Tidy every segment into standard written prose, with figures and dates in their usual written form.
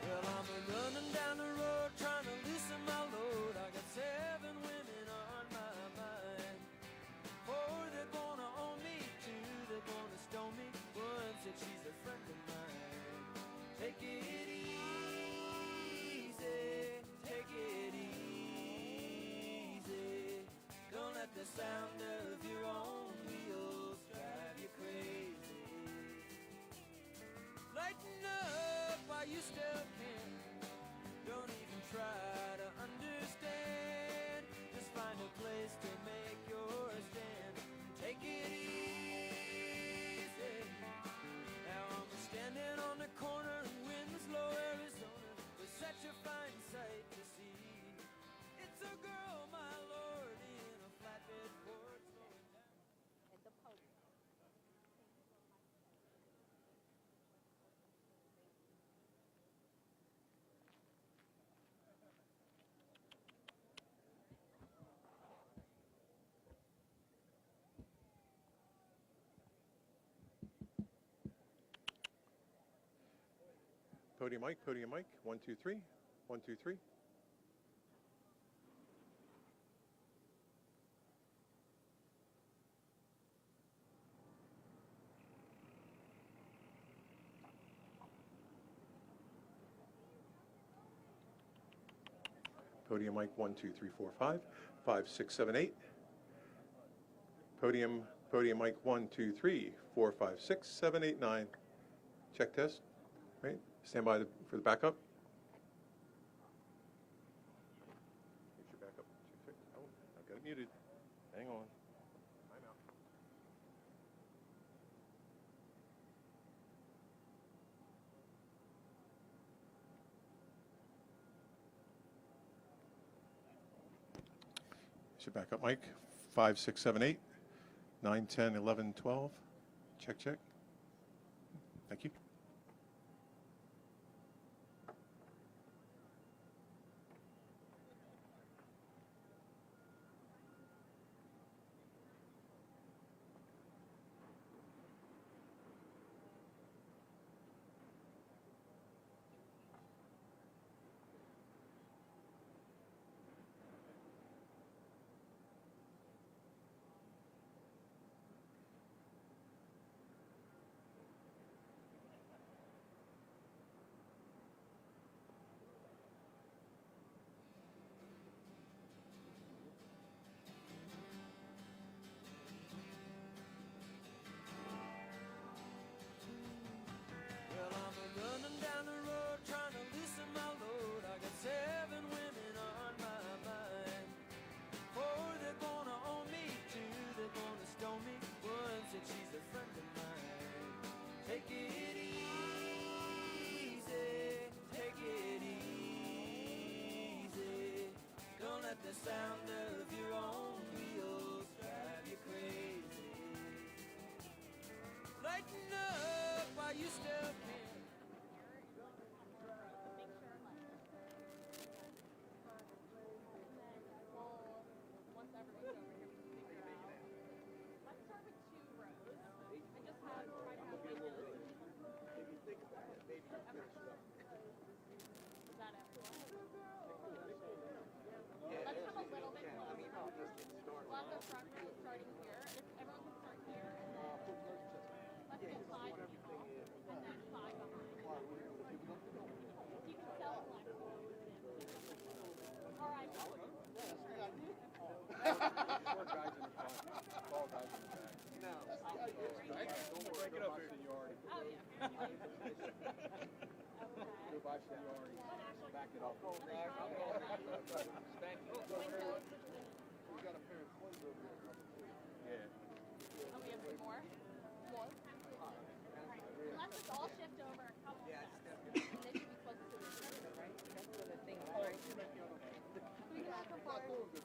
Well, I'm running down the road trying to loosen my load. I got 7 women on my mind. 4 they're gonna own me, 2 they're gonna stone me. 1 said she's a friend of mine. Take it easy, take it easy. Don't let the sound of your own wheels drive you crazy. Lighten up while you still can. Don't even try to understand. Just find a place to make your stand. Take it easy. Now I'm standing on the corner in Winslow, Arizona, with such a fine sight to see. It's a girl, my lord, in a flatbed Ford slowing down at the podium. Podium mic, 1, 2, 3, 1, 2, 3. Podium mic, 1, 2, 3, 4, 5, 5, 6, 7, 8. Podium mic, 1, 2, 3, 4, 5, 6, 7, 8, 9. Check test. Right. Stand by for the backup. Here's your backup. Oh, I've got it muted. Hang on. I'm out. Here's your backup mic. 5, 6, 7, 8, 9, 10, 11, 12. Check, check. Thank you.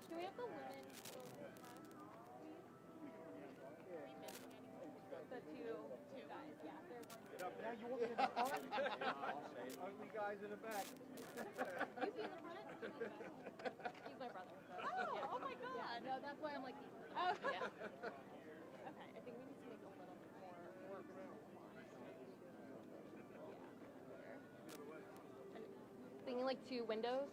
Do we have the women? The two guys, yeah. Now you want me in the front? Ugly guys in the back. You see in the front? He's my brother. So. Oh my god. Yeah, no, that's why I'm like, okay. Yeah. Okay, I think we need to make a little bit more work. Thinking like 2 windows.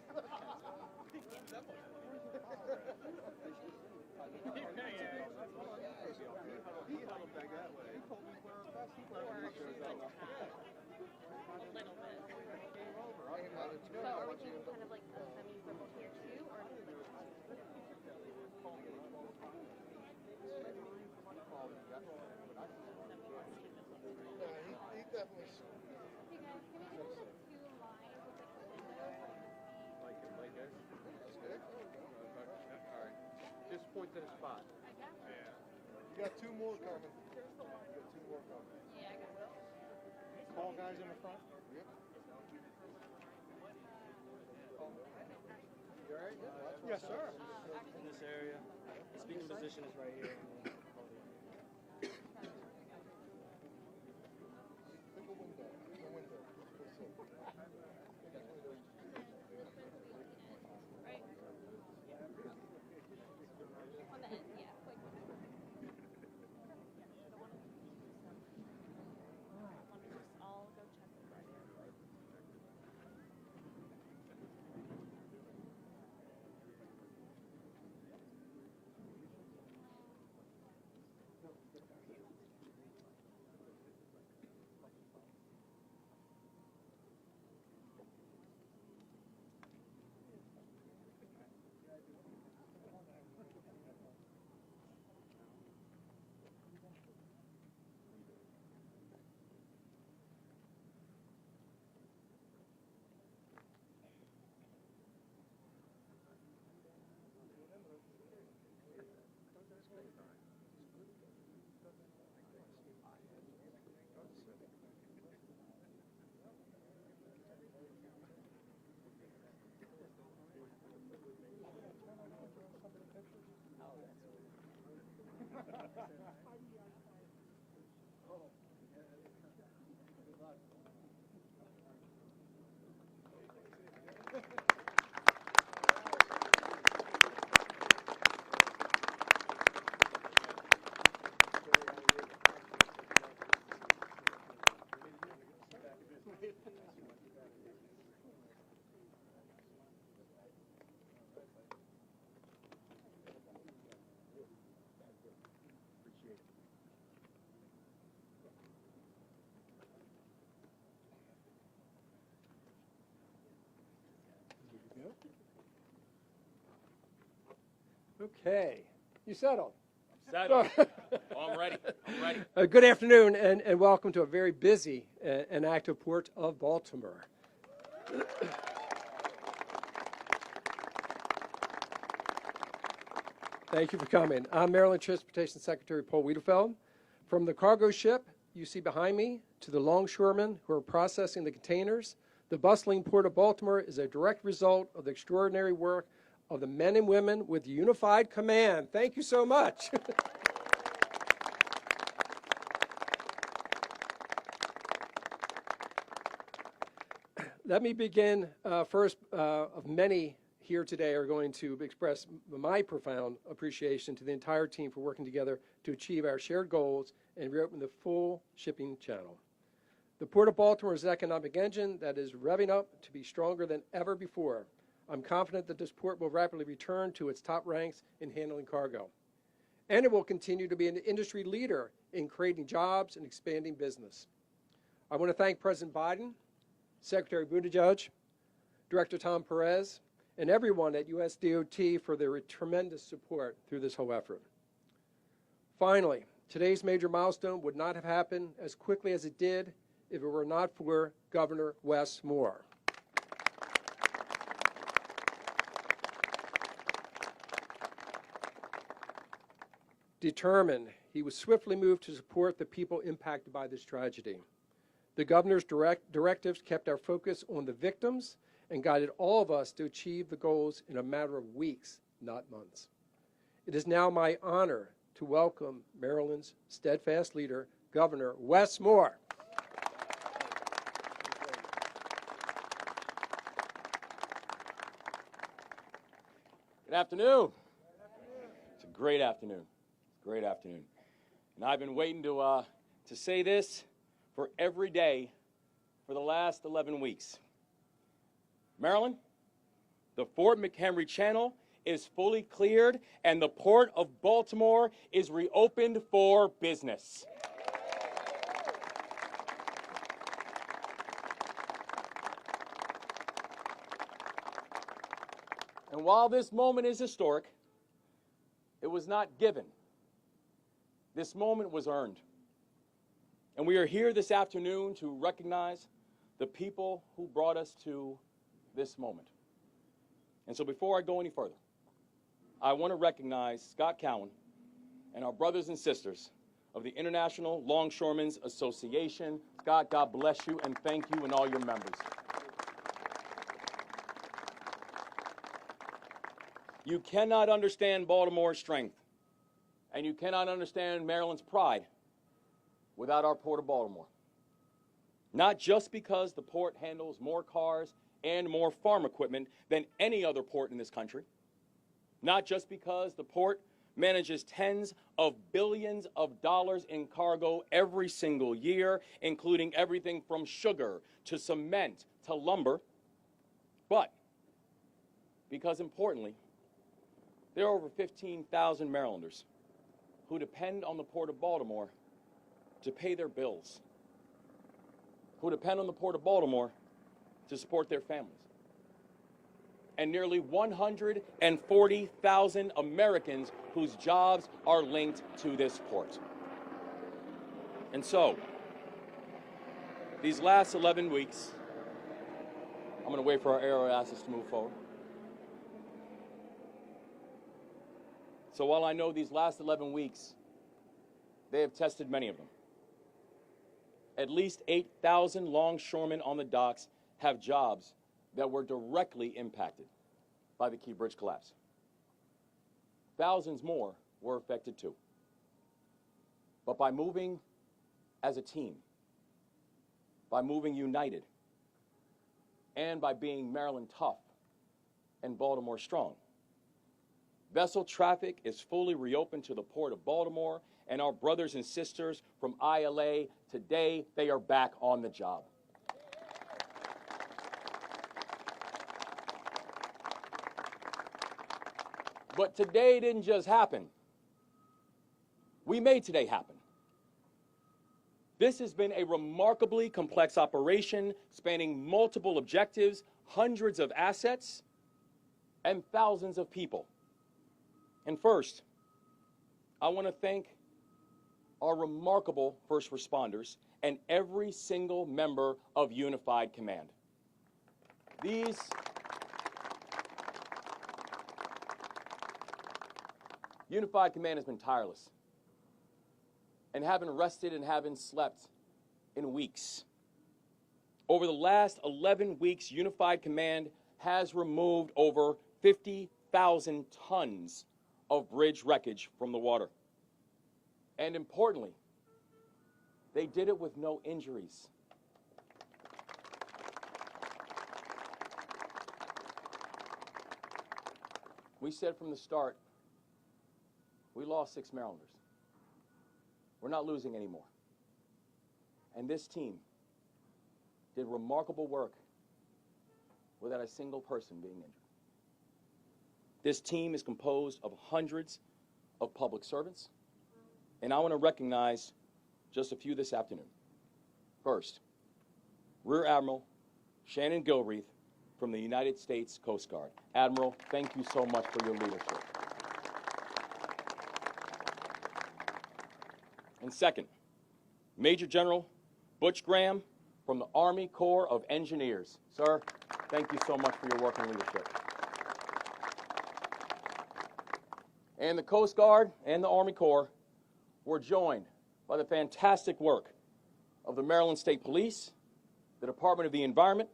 So are we thinking kind of like a semicircle here too, or? He definitely. Hey guys, can we do like 2 lines with like the windows? Like this? That's good. All right. Just point to the spot. I guess. You got 2 more coming. You got 2 more coming. Yeah, I guess. Tall guys in the front? Yep. You all right? Yes, sir. In this area. The speaking position is right here. Pick a window. Pick a window. Right? On the end, yeah. Like, I'll go check the right here. Okay, you settled. Settled. Oh, I'm ready. I'm ready. Good afternoon and welcome to a very busy and active Port of Baltimore. Thank you for coming. I'm Maryland Transportation Secretary Paul Wiedefeld. From the cargo ship you see behind me to the longshoremen who are processing the containers, the bustling Port of Baltimore is a direct result of the extraordinary work of the men and women with unified command. Thank you so much. Let me begin first of many here today are going to express my profound appreciation to the entire team for working together to achieve our shared goals and reopen the full shipping channel. The Port of Baltimore is an economic engine that is revving up to be stronger than ever before. I'm confident that this port will rapidly return to its top ranks in handling cargo. And it will continue to be an industry leader in creating jobs and expanding business. I want to thank President Biden, Secretary Buttigieg, Director Tom Perez, and everyone at USDOT for their tremendous support through this whole effort. Finally, Today's major milestone would not have happened as quickly as it did if it were not for Governor Wes Moore. Determined, he was swiftly moved to support the people impacted by this tragedy. The governor's directives kept our focus on the victims and guided all of us to achieve the goals in a matter of weeks, not months. It is now my honor to welcome Maryland's steadfast leader, Governor Wes Moore. Good afternoon. It's a great afternoon. Great afternoon. And I've been waiting to say this for every day for the last 11 weeks. Maryland, the Fort McHenry Channel is fully cleared and the Port of Baltimore is reopened for business. And while this moment is historic, it was not given. This moment was earned. And we are here this afternoon to recognize the people who brought us to this moment. And so before I go any further, I want to recognize Scott Cowan and our brothers and sisters of the International Longshoremen's Association. Scott, God bless you and thank you and all your members. You cannot understand Baltimore's strength, and you cannot understand Maryland's pride without our Port of Baltimore. Not just because the port handles more cars and more farm equipment than any other port in this country. Not just because the port manages tens of billions of dollars in cargo every single year, including everything from sugar to cement to lumber, but because importantly, there are over 15,000 Marylanders who depend on the Port of Baltimore to pay their bills, who depend on the Port of Baltimore to support their families, and nearly 140,000 Americans whose jobs are linked to this port. And so, these last 11 weeks, I'm going to wait for our aero assets to move forward. So while I know these last 11 weeks, they have tested many of them. At least 8,000 longshoremen on the docks have jobs that were directly impacted by the Key Bridge collapse. Thousands more were affected too. But by moving as a team, by moving united, and by being Maryland tough and Baltimore strong, vessel traffic is fully reopened to the Port of Baltimore, and our brothers and sisters from ILA, today, they are back on the job. But today didn't just happen. We made today happen. This has been a remarkably complex operation spanning multiple objectives, hundreds of assets, and thousands of people. And first, I want to thank our remarkable first responders and every single member of Unified Command. Unified Command has been tireless and haven't rested and haven't slept in weeks. Over the last 11 weeks, Unified Command has removed over 50,000 tons of bridge wreckage from the water. And importantly, they did it with no injuries. We said from the start, we lost 6 Marylanders. We're not losing anymore. And this team did remarkable work without a single person being injured. This team is composed of hundreds of public servants, and I want to recognize just a few this afternoon. First, Rear Admiral Shannon Gilreath from the United States Coast Guard. Admiral, thank you so much for your leadership. And second, Major General Butch Graham from the Army Corps of Engineers. Sir, thank you so much for your work and leadership. And the Coast Guard and the Army Corps were joined by the fantastic work of the Maryland State Police, the Department of the Environment,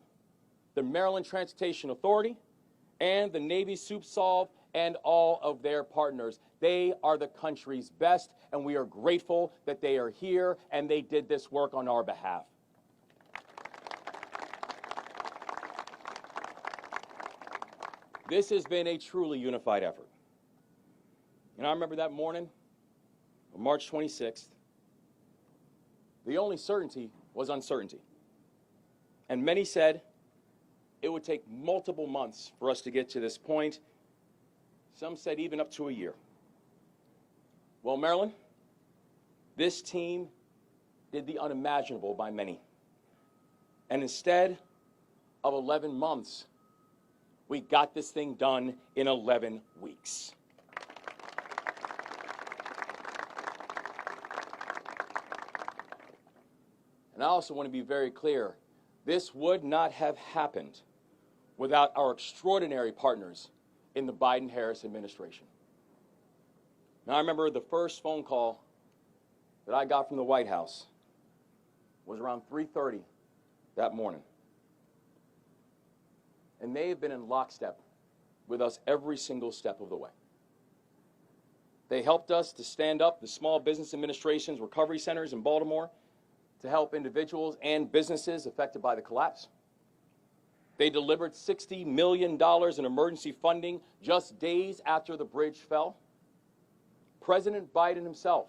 the Maryland Transportation Authority, and the Navy Soup Solve and all of their partners. They are the country's best, and we are grateful that they are here and they did this work on our behalf. This has been a truly unified effort. And I remember that morning, on March 26th, the only certainty was uncertainty. And many said it would take multiple months for us to get to this point. Some said even up to a year. Well, Maryland, this team did the unimaginable by many. And instead of 11 months, we got this thing done in 11 weeks. And I also want to be very clear, this would not have happened without our extraordinary partners in the Biden-Harris administration. Now, I remember the first phone call that I got from the White House was around 3:30 that morning. And they have been in lockstep with us every single step of the way. They helped us to stand up the Small Business Administration's recovery centers in Baltimore to help individuals and businesses affected by the collapse. They delivered $60 million in emergency funding just days after the bridge fell. President Biden himself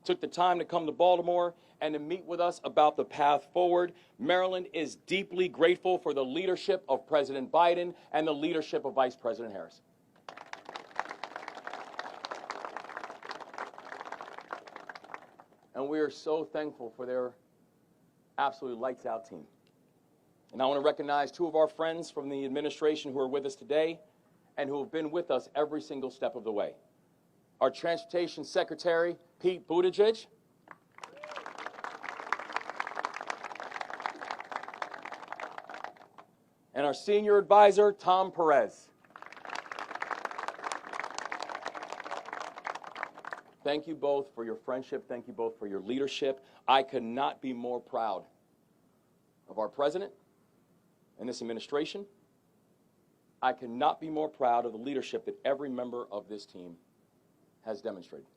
took the time to come to Baltimore and to meet with us about the path forward. Maryland is deeply grateful for the leadership of President Biden and the leadership of Vice President Harris. And we are so thankful for their absolutely lights out team. And I want to recognize two of our friends from the administration who are with us today and who have been with us every single step of the way. Our Transportation Secretary, Pete Buttigieg. And our Senior Advisor, Tom Perez. Thank you both for your friendship. Thank you both for your leadership. I could not be more proud of our president and this administration. I could not be more proud of the leadership that every member of this team has demonstrated.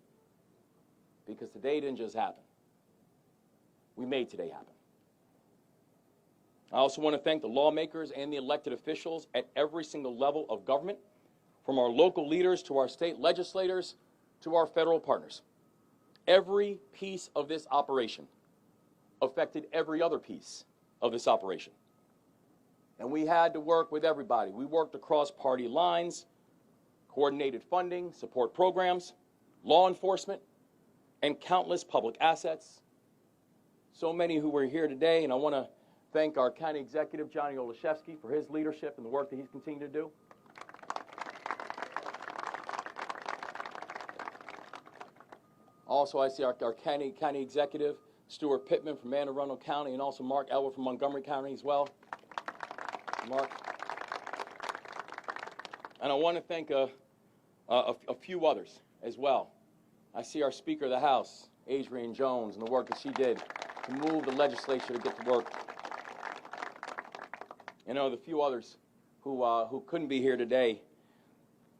Because today didn't just happen. We made today happen. I also want to thank the lawmakers and the elected officials at every single level of government, from our local leaders to our state legislators to our federal partners. Every piece of this operation affected every other piece of this operation. And we had to work with everybody. We worked across party lines, coordinated funding, support programs, law enforcement, and countless public assets. So many who were here today, and I want to thank our county executive, Johnny Olszewski, for his leadership and the work that he's continued to do. Also, I see our county executive, Stuart Pittman from Anne Arundel County, and also Mark Elwood from Montgomery County as well. Mark. And I want to thank a few others as well. I see our Speaker of the House, Adrienne Jones, and the work that she did to move the legislature to get to work. And the few others who couldn't be here today.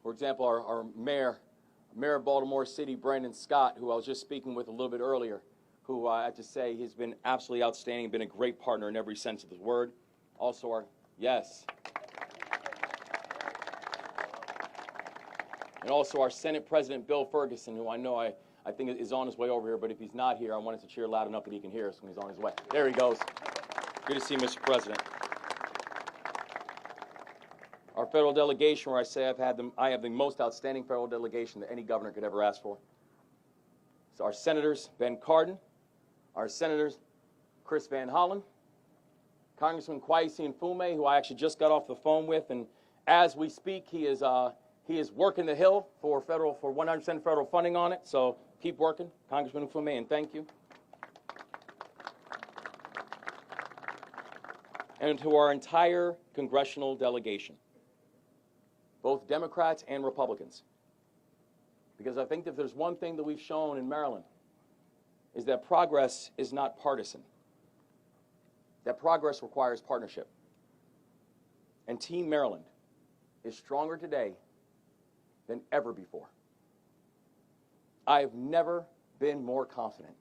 For example, our Mayor of Baltimore City, Brandon Scott, who I was just speaking with a little bit earlier, who I have to say has been absolutely outstanding, been a great partner in every sense of the word. Also our, yes. And also our Senate President, Bill Ferguson, who I know I think is on his way over here, but if he's not here, I wanted to cheer loud enough that he can hear us when he's on his way. There he goes. Good to see you, Mr. President. Our federal delegation, where I say I have the most outstanding federal delegation that any governor could ever ask for. So our senators, Ben Cardin, our senators, Chris Van Hollen, Congressman Kwesi Mfume, who I actually just got off the phone with, and as we speak, he is He is working the Hill for 100% federal funding on it, so keep working, Congressman Ufume, and thank you. And to our entire congressional delegation, both Democrats and Republicans, because I think that if there's one thing that we've shown in Maryland is that progress is not partisan, that progress requires partnership. And Team Maryland is stronger today than ever before. I have never been more confident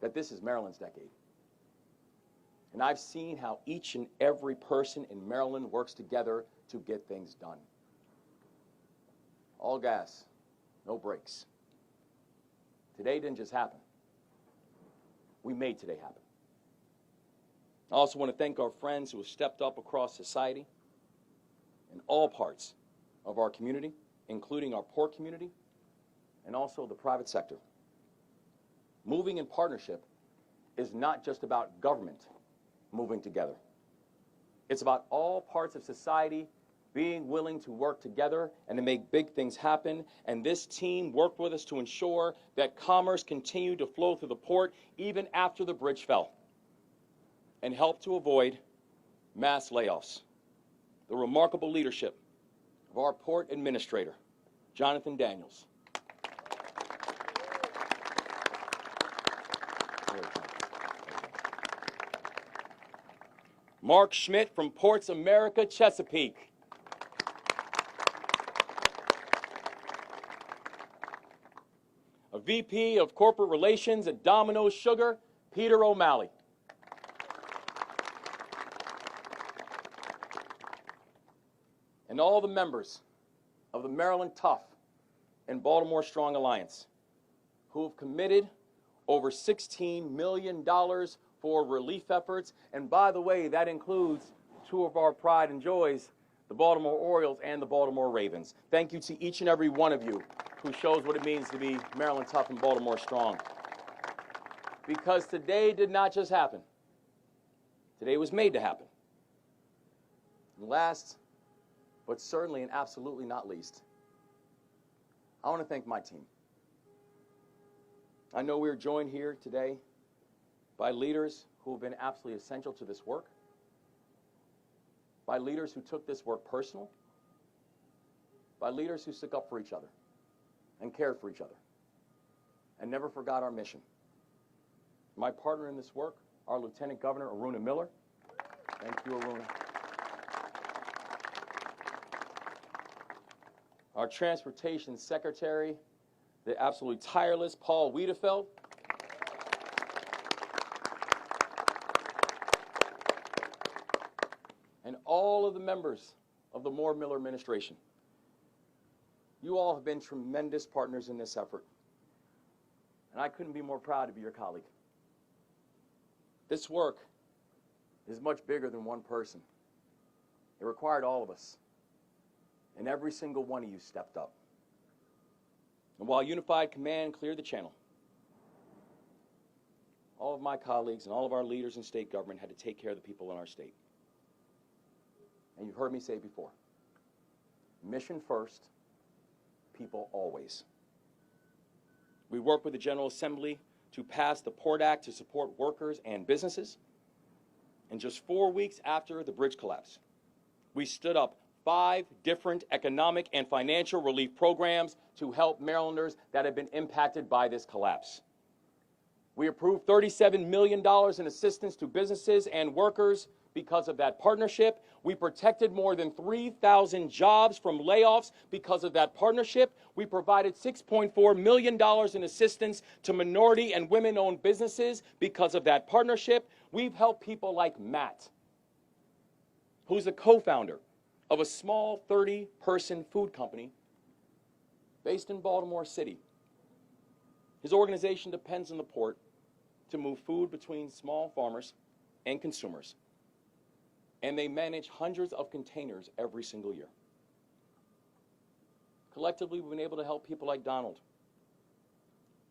that this is Maryland's decade. And I've seen how each and every person in Maryland works together to get things done. All gas, no brakes. Today didn't just happen. We made today happen. I also want to thank our friends who have stepped up across society in all parts of our community, including our port community and also the private sector. Moving in partnership is not just about government moving together. It's about all parts of society being willing to work together and to make big things happen. And this team worked with us to ensure that commerce continued to flow through the port even after the bridge fell, and helped to avoid mass layoffs. The remarkable leadership of our port administrator, Jonathan Daniels. Mark Schmidt from Ports America Chesapeake. A VP of Corporate Relations at Domino's Sugar, Peter O'Malley. And all the members of the Maryland Tough and Baltimore Strong Alliance who have committed over $16 million for relief efforts. And by the way, that includes two of our pride and joys, the Baltimore Orioles and the Baltimore Ravens. Thank you to each and every one of you who shows what it means to be Maryland Tough and Baltimore Strong. Because today did not just happen. Today was made to happen. And last, but certainly and absolutely not least, I want to thank my team. I know we are joined here today by leaders who have been absolutely essential to this work, by leaders who took this work personal, by leaders who stuck up for each other and cared for each other and never forgot our mission. My partner in this work, our Lieutenant Governor, Aruna Miller. Thank you, Aruna. Our Transportation Secretary, the absolutely tireless Paul Wiedefeld. And all of the members of the Moore Miller administration. You all have been tremendous partners in this effort. And I couldn't be more proud to be your colleague. This work is much bigger than one person. It required all of us. And every single one of you stepped up. And while Unified Command cleared the channel, all of my colleagues and all of our leaders in state government had to take care of the people in our state. And you've heard me say before, mission first, people always. We worked with the General Assembly to pass the Port Act to support workers and businesses. And just 4 weeks after the bridge collapse, we stood up 5 different economic and financial relief programs to help Marylanders that have been impacted by this collapse. We approved $37 million in assistance to businesses and workers because of that partnership. We protected more than 3,000 jobs from layoffs because of that partnership. We provided $6.4 million in assistance to minority and women-owned businesses because of that partnership. We've helped people like Matt, who's a co-founder of a small 30-person food company based in Baltimore City. His organization depends on the port to move food between small farmers and consumers. And they manage hundreds of containers every single year. Collectively, we've been able to help people like Donald,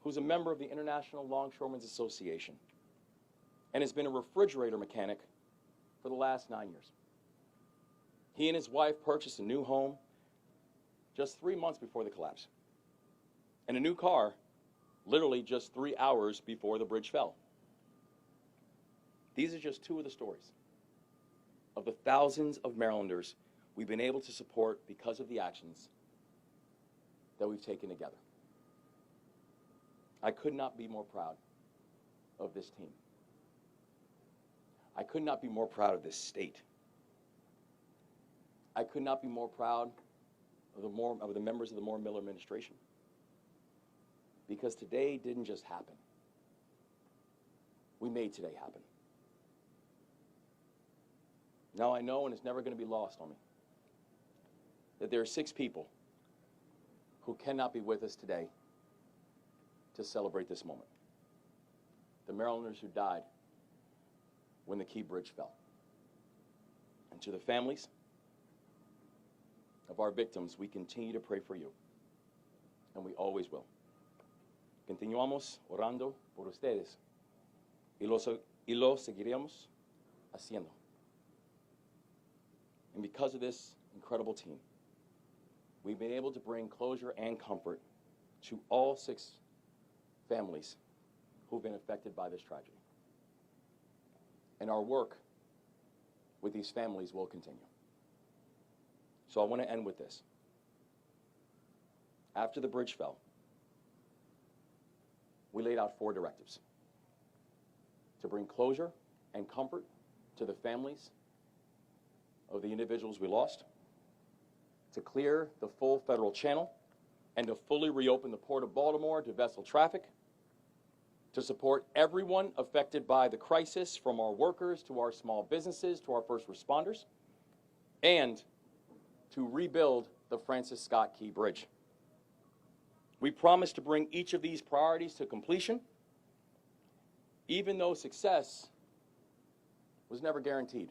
who's a member of the International Longshoremen's Association and has been a refrigerator mechanic for the last 9 years. He and his wife purchased a new home just 3 months before the collapse, and a new car literally just 3 hours before the bridge fell. These are just two of the stories of the thousands of Marylanders we've been able to support because of the actions that we've taken together. I could not be more proud of this team. I could not be more proud of this state. I could not be more proud of the members of the Moore Miller administration, because today didn't just happen. We made today happen. Now I know, and it's never going to be lost on me, that there are 6 people who cannot be with us today to celebrate this moment. The Marylanders who died when the Key Bridge fell. And to the families of our victims, we continue to pray for you, and we always will. Continuamos orando por ustedes, y lo seguiremos haciendo. And because of this incredible team, we've been able to bring closure and comfort to all 6 families who've been affected by this tragedy. And our work with these families will continue. So I want to end with this. After the bridge fell, we laid out 4 directives to bring closure and comfort to the families of the individuals we lost, to clear the full federal channel, and to fully reopen the Port of Baltimore to vessel traffic, to support everyone affected by the crisis, from our workers to our small businesses to our first responders, and to rebuild the Francis Scott Key Bridge. We promise to bring each of these priorities to completion, even though success was never guaranteed.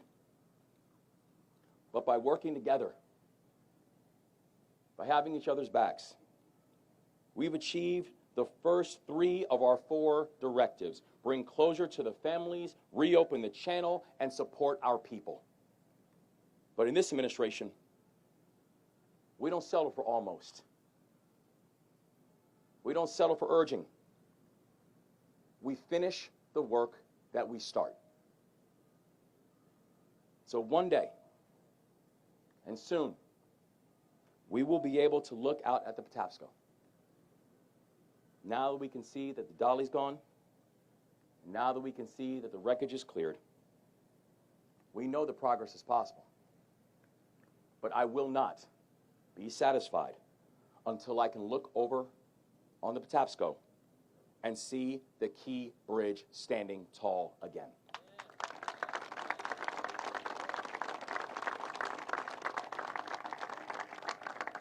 But by working together, by having each other's backs, we've achieved the first 3 of our 4 directives: bring closure to the families, reopen the channel, and support our people. But in this administration, we don't settle for almost. We don't settle for urging. We finish the work that we start. So one day, and soon, we will be able to look out at the Patapsco. Now that we can see that the dolly's gone, now that we can see that the wreckage is cleared, we know that progress is possible. But I will not be satisfied until I can look over on the Patapsco and see the Key Bridge standing tall again.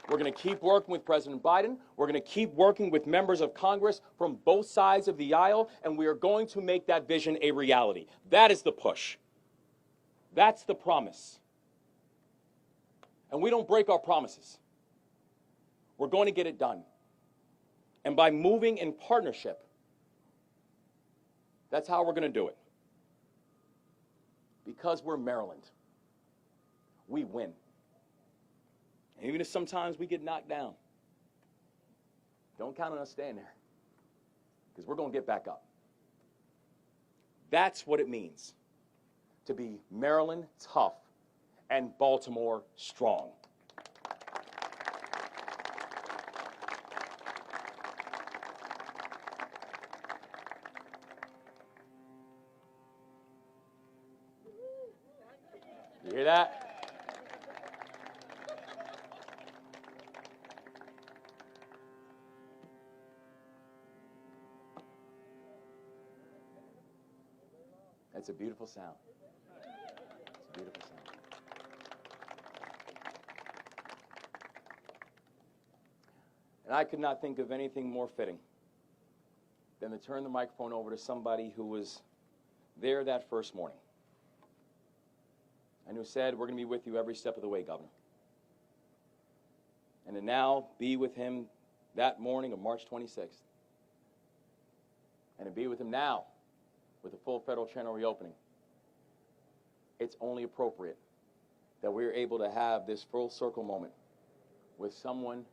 We're going to keep working with President Biden. We're going to keep working with members of Congress from both sides of the aisle, and we are going to make that vision a reality. That is the push. That's the promise. And we don't break our promises. We're going to get it done. And by moving in partnership, that's how we're going to do it. Because we're Maryland, we win. And even if sometimes we get knocked down, don't count on us staying there, because we're going to get back up. That's what it means to be Maryland tough and Baltimore strong. You hear that? That's a beautiful sound. It's a beautiful sound. And I could not think of anything more fitting than to turn the microphone over to somebody who was there that first morning and who said, "We're going to be with you every step of the way, Governor." And to now be with him that morning of March 26th, and to be with him now with the full federal channel reopening, it's only appropriate that we're able to have this full circle moment with someone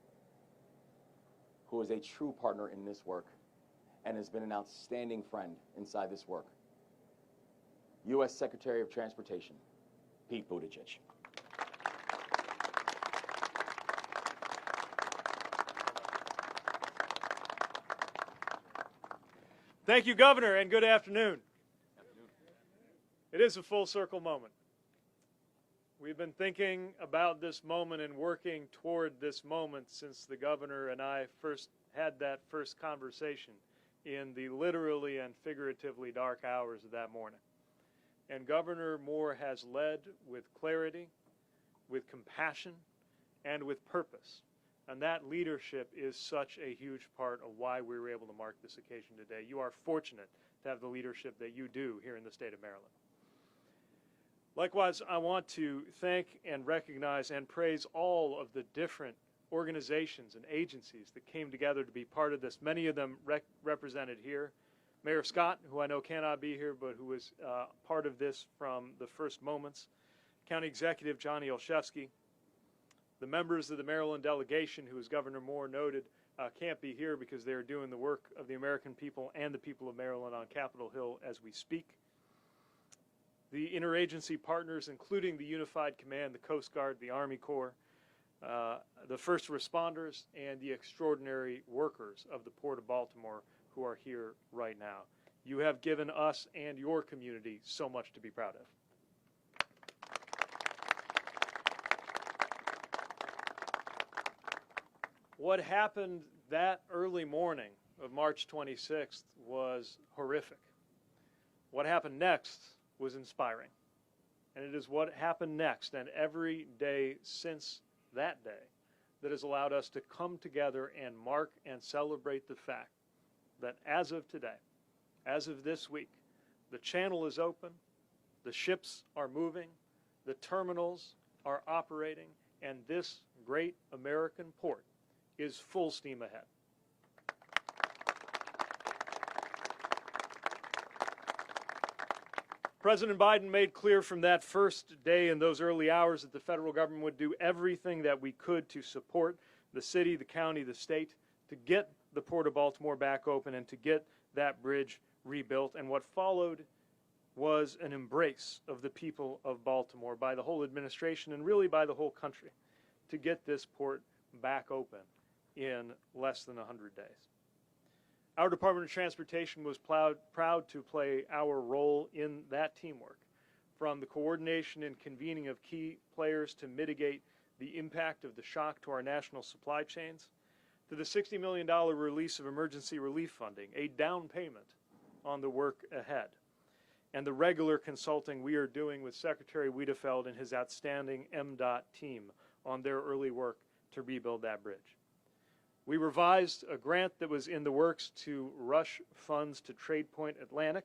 who is a true partner in this work and has been an outstanding friend inside this work. U.S. Secretary of Transportation, Pete Buttigieg. Thank you, Governor, and good afternoon. It is a full circle moment. We've been thinking about this moment and working toward this moment since the Governor and I first had that first conversation in the literally and figuratively dark hours of that morning. And Governor Moore has led with clarity, with compassion, and with purpose. And that leadership is such a huge part of why we were able to mark this occasion today. You are fortunate to have the leadership that you do here in the state of Maryland. Likewise, I want to thank and recognize and praise all of the different organizations and agencies that came together to be part of this, many of them represented here. Mayor Scott, who I know cannot be here, but who was part of this from the first moments. County Executive Johnny Olszewski. The members of the Maryland delegation, who, as Governor Moore noted, can't be here because they are doing the work of the American people and the people of Maryland on Capitol Hill as we speak. The interagency partners, including the Unified Command, the Coast Guard, the Army Corps, the first responders, and the extraordinary workers of the Port of Baltimore who are here right now. You have given us and your community so much to be proud of. What happened that early morning of March 26th was horrific. What happened next was inspiring. And it is what happened next and every day since that day that has allowed us to come together and mark and celebrate the fact that as of today, as of this week, the channel is open, the ships are moving, the terminals are operating, and this great American port is full steam ahead. President Biden made clear from that first day in those early hours that the federal government would do everything that we could to support the city, the county, the state, to get the Port of Baltimore back open and to get that bridge rebuilt. And what followed was an embrace of the people of Baltimore by the whole administration and really by the whole country to get this port back open in less than 100 days. Our Department of Transportation was proud to play our role in that teamwork, from the coordination and convening of key players to mitigate the impact of the shock to our national supply chains, to the $60 million release of emergency relief funding, a down payment on the work ahead, and the regular consulting we are doing with Secretary Wiedefeld and his outstanding MDOT team on their early work to rebuild that bridge. We revised a grant that was in the works to rush funds to Trade Point Atlantic,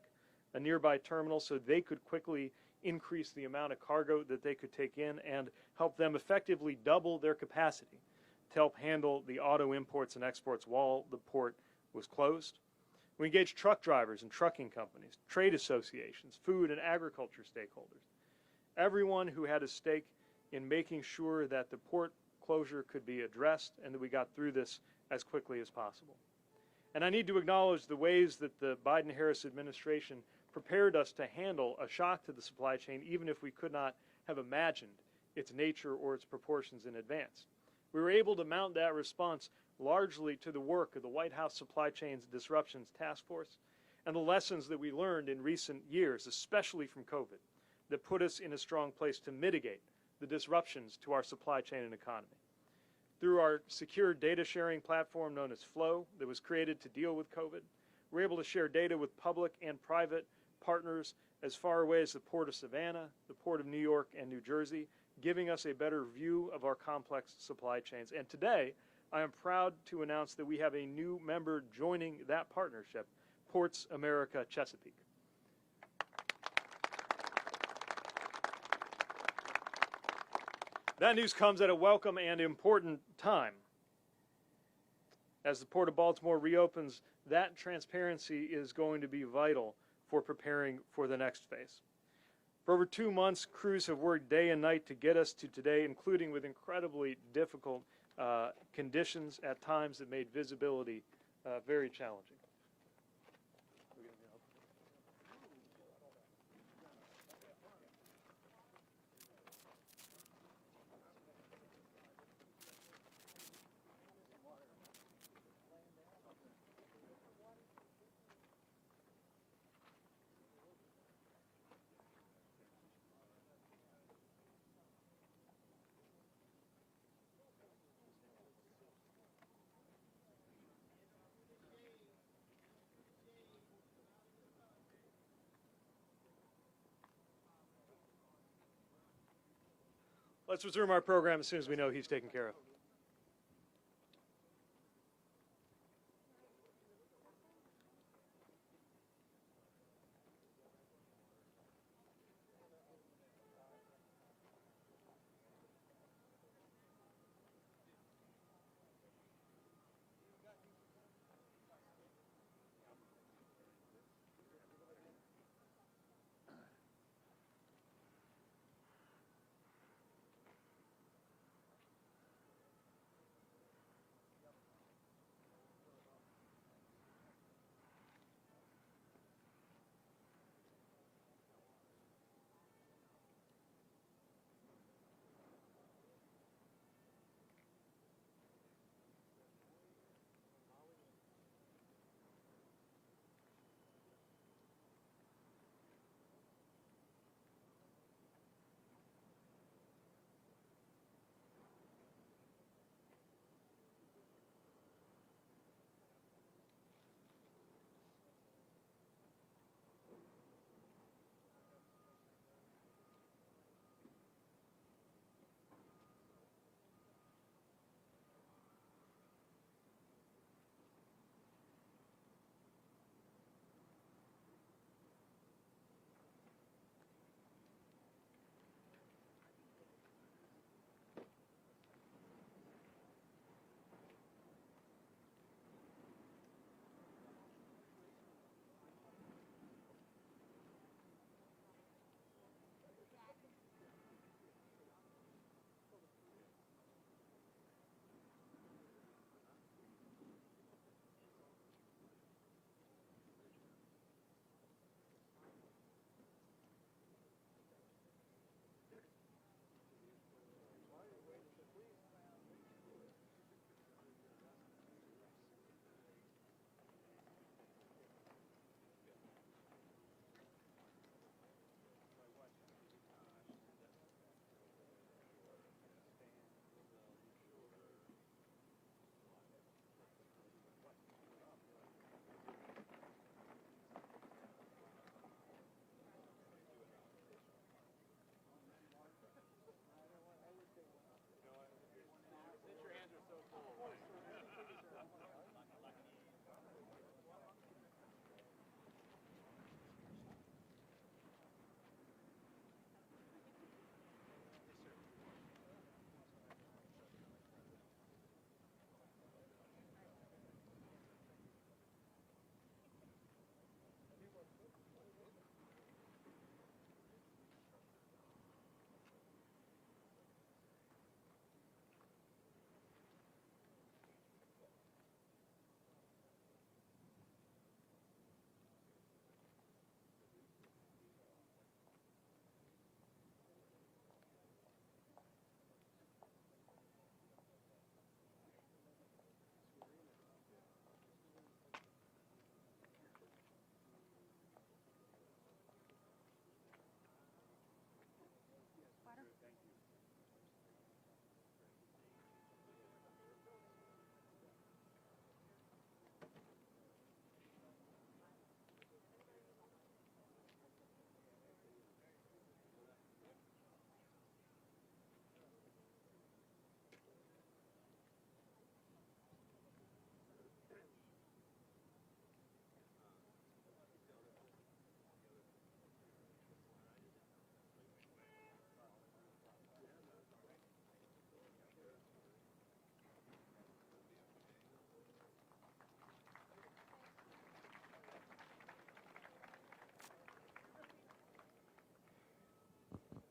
a nearby terminal, so they could quickly increase the amount of cargo that they could take in and help them effectively double their capacity to help handle the auto imports and exports while the port was closed. We engaged truck drivers and trucking companies, trade associations, food and agriculture stakeholders, everyone who had a stake in making sure that the port closure could be addressed and that we got through this as quickly as possible. And I need to acknowledge the ways that the Biden-Harris administration prepared us to handle a shock to the supply chain, even if we could not have imagined its nature or its proportions in advance. We were able to mount that response largely to the work of the White House Supply Chains Disruptions Task Force and the lessons that we learned in recent years, especially from COVID, that put us in a strong place to mitigate the disruptions to our supply chain and economy. Through our secure data sharing platform known as Flow that was created to deal with COVID, we're able to share data with public and private partners as far away as the Port of Savannah, the Port of New York, and New Jersey, giving us a better view of our complex supply chains. And today, I am proud to announce that we have a new member joining that partnership, Ports America Chesapeake. That news comes at a welcome and important time. As the Port of Baltimore reopens, that transparency is going to be vital for preparing for the next phase. For over 2 months, crews have worked day and night to get us to today, including with incredibly difficult conditions at times that made visibility very challenging. Let's resume our program as soon as we know he's taken care of.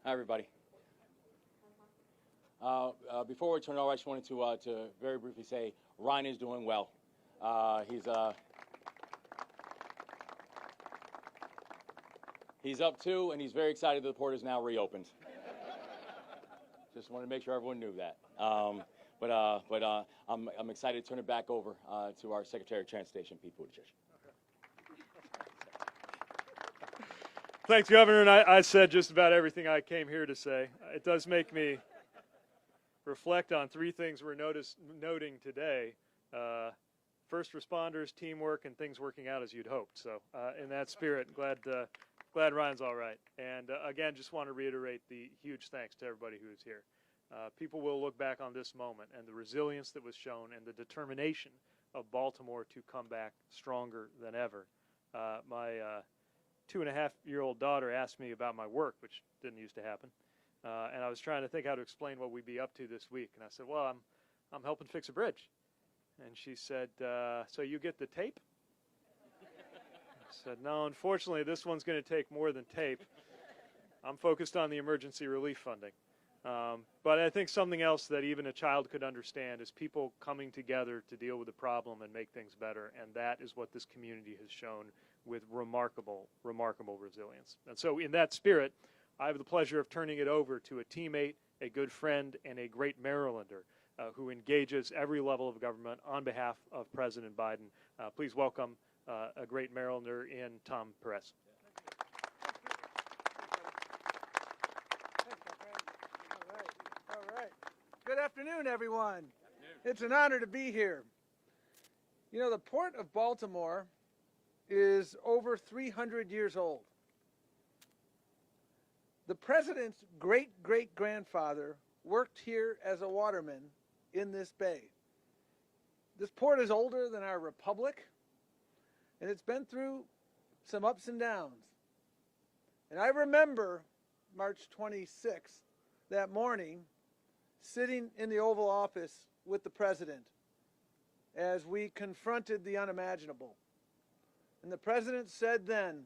Hi, everybody. before we turn it over, I just wanted to very briefly say Ryan is doing well. He's up too, and he's very excited that the port is now reopened. Just wanted to make sure everyone knew that. I'm excited to turn it back over to our Secretary of Transportation, Pete Buttigieg. Thanks, Governor. And I said just about everything I came here to say. It does make me reflect on three things we're noting today. First responders, teamwork, and things working out as you'd hoped. So in that spirit, glad Ryan's all right. And again, just want to reiterate the huge thanks to everybody who's here. People will look back on this moment and the resilience that was shown and the determination of Baltimore to come back stronger than ever. My 2.5-year-old daughter asked me about my work, which didn't used to happen. And I was trying to think how to explain what we'd be up to this week. And I said, well, I'm helping fix a bridge. And she said, so you get the tape? I said, no, unfortunately, this one's going to take more than tape. I'm focused on the emergency relief funding. But I think something else that even a child could understand is people coming together to deal with the problem and make things better. And that is what this community has shown with remarkable, remarkable resilience. And so in that spirit, I have the pleasure of turning it over to a teammate, a good friend, and a great Marylander who engages every level of government on behalf of President Biden. Please welcome a great Marylander in Tom Perez. All right. Good afternoon, everyone. It's an honor to be here. You know, the Port of Baltimore is over 300 years old. The president's great-great-grandfather worked here as a waterman in this bay. This port is older than our republic, and it's been through some ups and downs. And I remember March 26th, that morning, sitting in the Oval Office with the president as we confronted the unimaginable. And the president said then,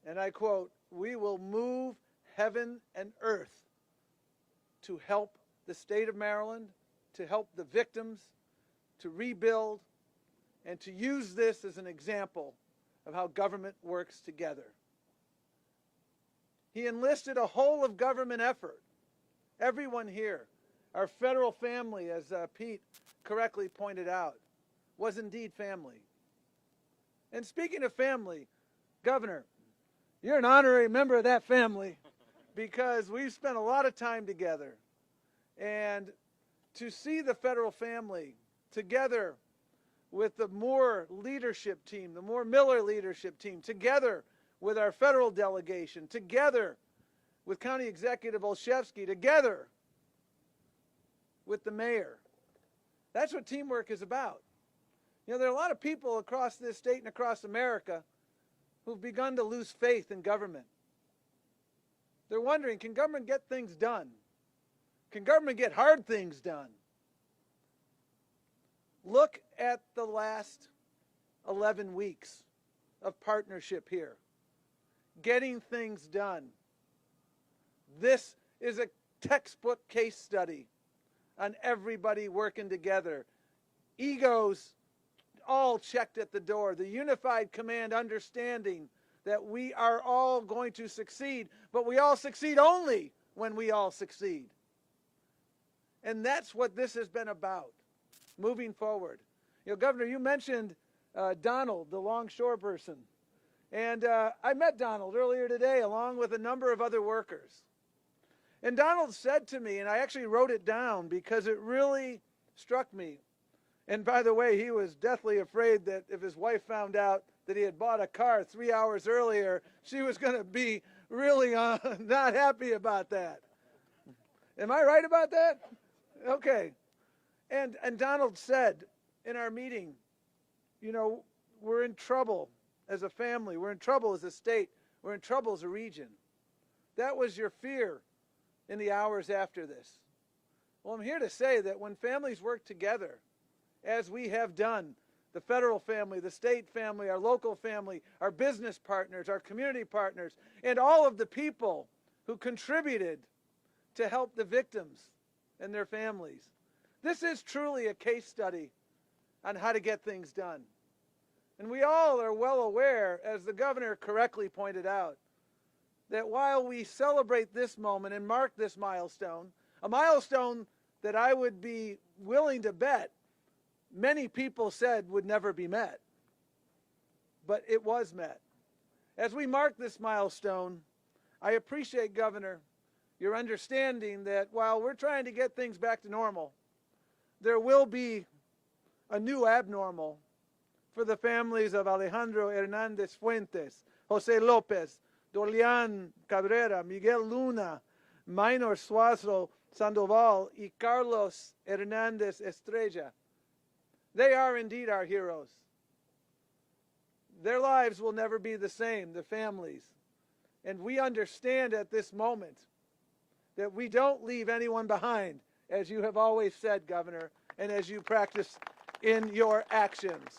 and I quote, "We will move heaven and earth to help the state of Maryland, to help the victims, to rebuild, and to use this as an example of how government works together." He enlisted a whole of government effort. Everyone here, our federal family, as Pete correctly pointed out, was indeed family. And speaking of family, Governor, you're an honorary member of that family because we've spent a lot of time together. And to see the federal family together with the Moore leadership team, the Moore-Miller leadership team, together with our federal delegation, together with County Executive Olszewski, together with the mayor. That's what teamwork is about. You know, there are a lot of people across this state and across America who've begun to lose faith in government. They're wondering, can government get things done? Can government get hard things done? Look at the last 11 weeks of partnership here. Getting things done. This is a textbook case study on everybody working together. Egos all checked at the door. The unified command understanding that we are all going to succeed, but we all succeed only when we all succeed. And that's what this has been about, moving forward. You know, Governor, you mentioned Donald, the longshore person. And I met Donald earlier today along with a number of other workers. And Donald said to me, and I actually wrote it down because it really struck me. And by the way, he was deathly afraid that if his wife found out that he had bought a car 3 hours earlier, she was going to be really not happy about that. Am I right about that? Okay. And Donald said in our meeting, you know, we're in trouble as a family. We're in trouble as a state. We're in trouble as a region. That was your fear in the hours after this. Well, I'm here to say that when families work together, as we have done, the federal family, the state family, our local family, our business partners, our community partners, and all of the people who contributed to help the victims, and their families. This is truly a case study on how to get things done. And we all are well aware, as the governor correctly pointed out, that while we celebrate this moment and mark this milestone, a milestone that I would be willing to bet many people said would never be met. But it was met. As we mark this milestone, I appreciate, Governor, your understanding that while we're trying to get things back to normal, there will be a new abnormal for the families of Alejandro Hernandez Fuentes, Jose Lopez, Dolian Cabrera, Miguel Luna, Minor Suazo Sandoval, y Carlos Hernandez Estrella. They are indeed our heroes. Their lives will never be the same, the families. And we understand at this moment that we don't leave anyone behind, as you have always said, Governor, and as you practice in your actions.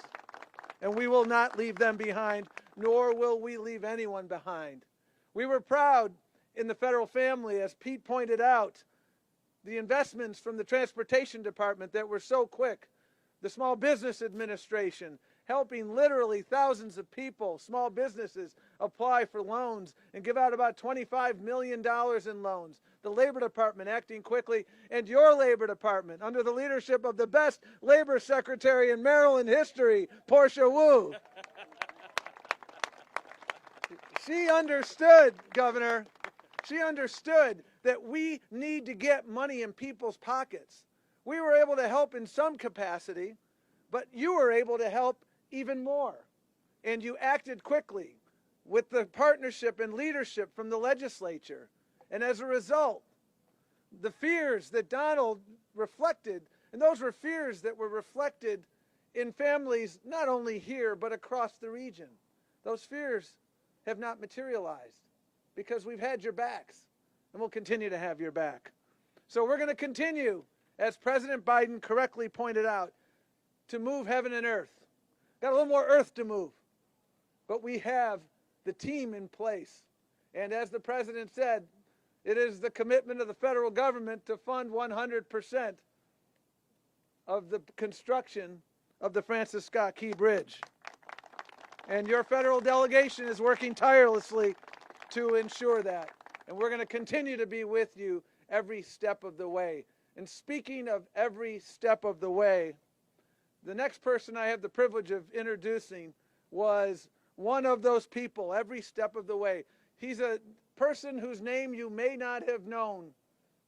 And we will not leave them behind, nor will we leave anyone behind. We were proud in the federal family, as Pete pointed out, the investments from the Transportation Department that were so quick, the Small Business Administration, helping literally thousands of people, small businesses, apply for loans and give out about $25 million in loans. The Labor Department acting quickly, and your Labor Department, under the leadership of the best Labor Secretary in Maryland history, Portia Wu. She understood, Governor, she understood that we need to get money in people's pockets. We were able to help in some capacity, but you were able to help even more. And you acted quickly with the partnership and leadership from the legislature. And as a result, the fears that Donald reflected, and those were fears that were reflected in families not only here but across the region. Those fears have not materialized because we've had your backs and we'll continue to have your back. So we're going to continue, as President Biden correctly pointed out, to move heaven and earth. Got a little more earth to move, but we have the team in place. And as the President said, it is the commitment of the federal government to fund 100% of the construction of the Francis Scott Key Bridge. And your federal delegation is working tirelessly to ensure that. And we're going to continue to be with you every step of the way. And speaking of every step of the way, the next person I have the privilege of introducing was one of those people every step of the way. He's a person whose name you may not have known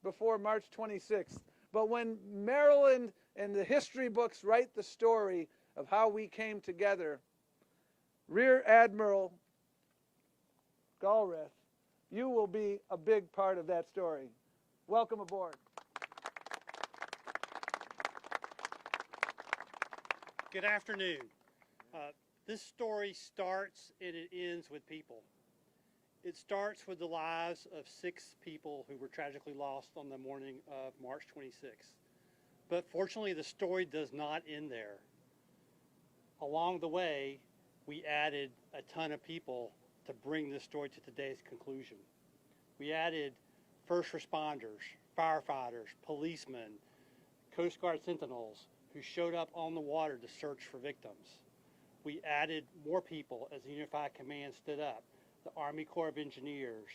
before March 26th. But when Maryland and the history books write the story of how we came together, Rear Admiral Galbraith, you will be a big part of that story. Welcome aboard. Good afternoon. This story starts and it ends with people. It starts with the lives of 6 people who were tragically lost on the morning of March 26th. But fortunately, the story does not end there. Along the way, we added a ton of people to bring this story to today's conclusion. We added first responders, firefighters, policemen, Coast Guard sentinels who showed up on the water to search for victims. We added more people as the Unified Command stood up. The Army Corps of Engineers,